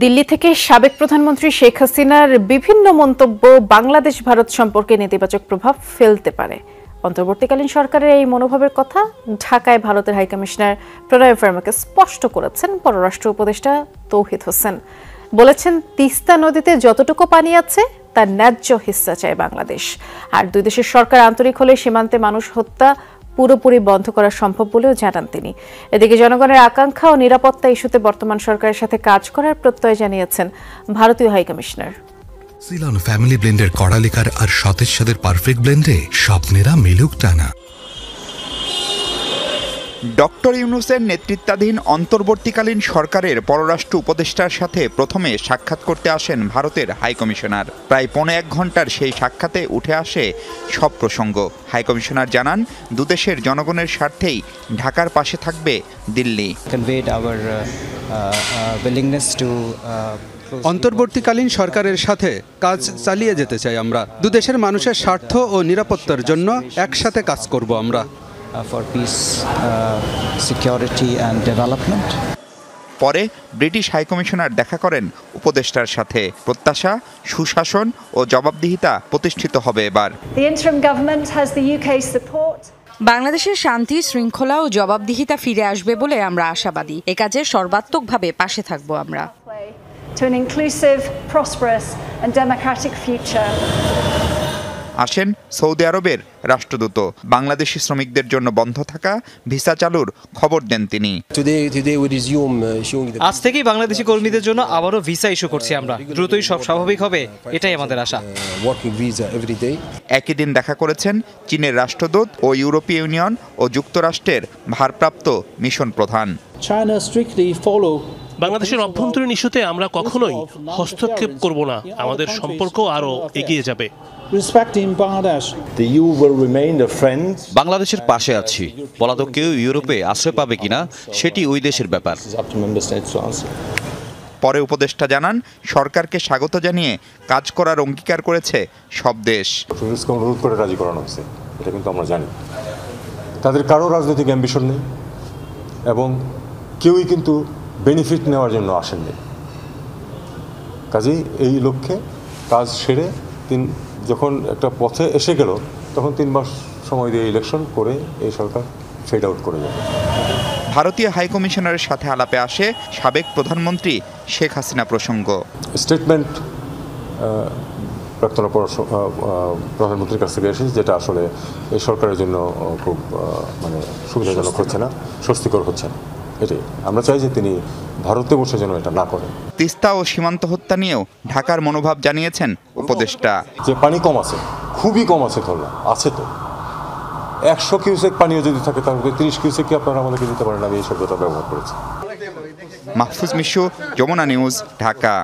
দিল্লি থেকে সাবেক প্রধানমন্ত্রী শেখ হাসিনার বিভিন্ন মন্তব্য বাংলাদেশ ভারত সম্পর্কে নেতিবাচক প্রভাব ফেলতে পারে। অন্তর্বর্তীকালীন সরকারের এই মনোভাবের কথা ঢাকায় ভারতের হাইকমিশনার প্রণয় ভার্মাকে স্পষ্ট করেছেন পররাষ্ট্র উপদেষ্টা তৌহিদ হোসেন। বলেছেন, তিস্তা নদীতে যতটুকু পানি আছে তার ন্যায্য হিস্সা চায় বাংলাদেশ। আর দুই দেশের সরকার আন্তরিক হলে সীমান্তে মানুষ হত্যা পুরোপুরি বন্ধ করা সম্ভব বলেও জানান তিনি। এদিকে জনগণের আকাঙ্ক্ষা ও নিরাপত্তা ইস্যুতে বর্তমান সরকারের সাথে কাজ করার প্রত্যয় জানিয়েছেন ভারতীয় হাইকমিশনার। সিলন ফ্যামিলি ব্লেন্ডের কড়ালিকার আর সতেজ স্বাদের পারফেক্ট ব্লেন্ডে স্বপ্নেরা মিলুক টানা। ডক্টর ইউনূসের নেতৃত্বাধীন অন্তর্বর্তীকালীন সরকারের পররাষ্ট্র উপদেষ্টার সাথে প্রথমে সাক্ষাৎ করতে আসেন ভারতের হাইকমিশনার। প্রায় ১.৫ ঘন্টার সেই সাক্ষাতে উঠে আসে সব প্রসঙ্গ। হাইকমিশনার জানান, দুদেশের জনগণের স্বার্থেই ঢাকার পাশে থাকবে দিল্লি। অন্তর্বর্তীকালীন সরকারের সাথে কাজ চালিয়ে যেতে চাই আমরা। দুদেশের মানুষের স্বার্থ ও নিরাপত্তার জন্য একসাথে কাজ করব আমরা। পরে ব্রিটিশ হাইকমিশনার দেখা করেন উপদেষ্টার সাথে। প্রত্যাশা, সুশাসন ও জবাবদিহিতা প্রতিষ্ঠিত হবে এবার। বাংলাদেশের শান্তি, শৃঙ্খলা ও জবাবদিহিতা ফিরে আসবে বলে আমরা আশাবাদী। এ কাজে সর্বাত্মকভাবে পাশে থাকব আমরা। আসেন সৌদি আরবের রাষ্ট্রদূত। বাংলাদেশি শ্রমিকদের জন্য বন্ধ থাকা ভিসা চালুর খবর দেন তিনি। আজ থেকেই বাংলাদেশি কর্মীদের জন্য আবারও ভিসা ইস্যু করছি আমরা। দ্রুতই সব স্বাভাবিক হবে, এটাই আমাদের আশা। একই দিন দেখা করেছেন চীনের রাষ্ট্রদূত ও ইউরোপীয় ইউনিয়ন ও যুক্তরাষ্ট্রের ভারপ্রাপ্ত মিশন প্রধান। বাংলাদেশের অভ্যন্তরীণ ইস্যুতে আমরা কখনোই হস্তক্ষেপ করব না। আমাদের সম্পর্ক আরও এগিয়ে যাবে। বাংলাদেশের পাশে আছি। পলাতক কেউ ইউরোপে আশ্রয় পাবে কিনা সেটি ওই দেশের ব্যাপার। পরে উপদেষ্টা জানান, সরকারকে স্বাগত জানিয়ে কাজ করার অঙ্গীকার করেছে সব দেশ। অনুরোধ করে রাজি করানো হয়েছে, এটা কিন্তু আমরা জানি। তাদের কারো রাজনৈতিক অ্যাম্বিশন নেই এবং কেউই কিন্তু বেনিফিট নেওয়ার জন্য আসেননি। কাজেই এই লক্ষ্যে কাজ সেরে যখন একটা পথে এসে গেল, তখন 3 মাস সময় দিয়ে ইলেকশন করে এই সরকার ফেড আউট করে যাবে। ভারতীয় হাইকমিশনারের সাথে আলাপে আসে সাবেক প্রধানমন্ত্রী শেখ হাসিনা প্রসঙ্গ। স্টেটমেন্ট প্রাক্তন প্রধানমন্ত্রীর কাছ থেকে এসেছে, যেটা আসলে এই সরকারের জন্য খুব সুবিধাজনক হচ্ছে না, স্বস্তিকর হচ্ছে না। এটাই আমরা চাই যে তিনি ভারতে বসে যেন এটা না করেন। তিস্তা ও সীমান্ত হত্যা নিয়েও ঢাকার মনোভাব জানিয়েছেন উপদেষ্টা। যে পানি কম আছে, খুবই কম আছে, ধরলাম আছে তো 100 কিউসেক পানিও যদি থাকে, তার মধ্যে 30 কিউসেক কি আপনারা আমাদেরকে দিতে পারেন? আমি এই শব্দটা ব্যবহার করেছি। মাহফুজ মিশু, যমুনা নিউজ, ঢাকা।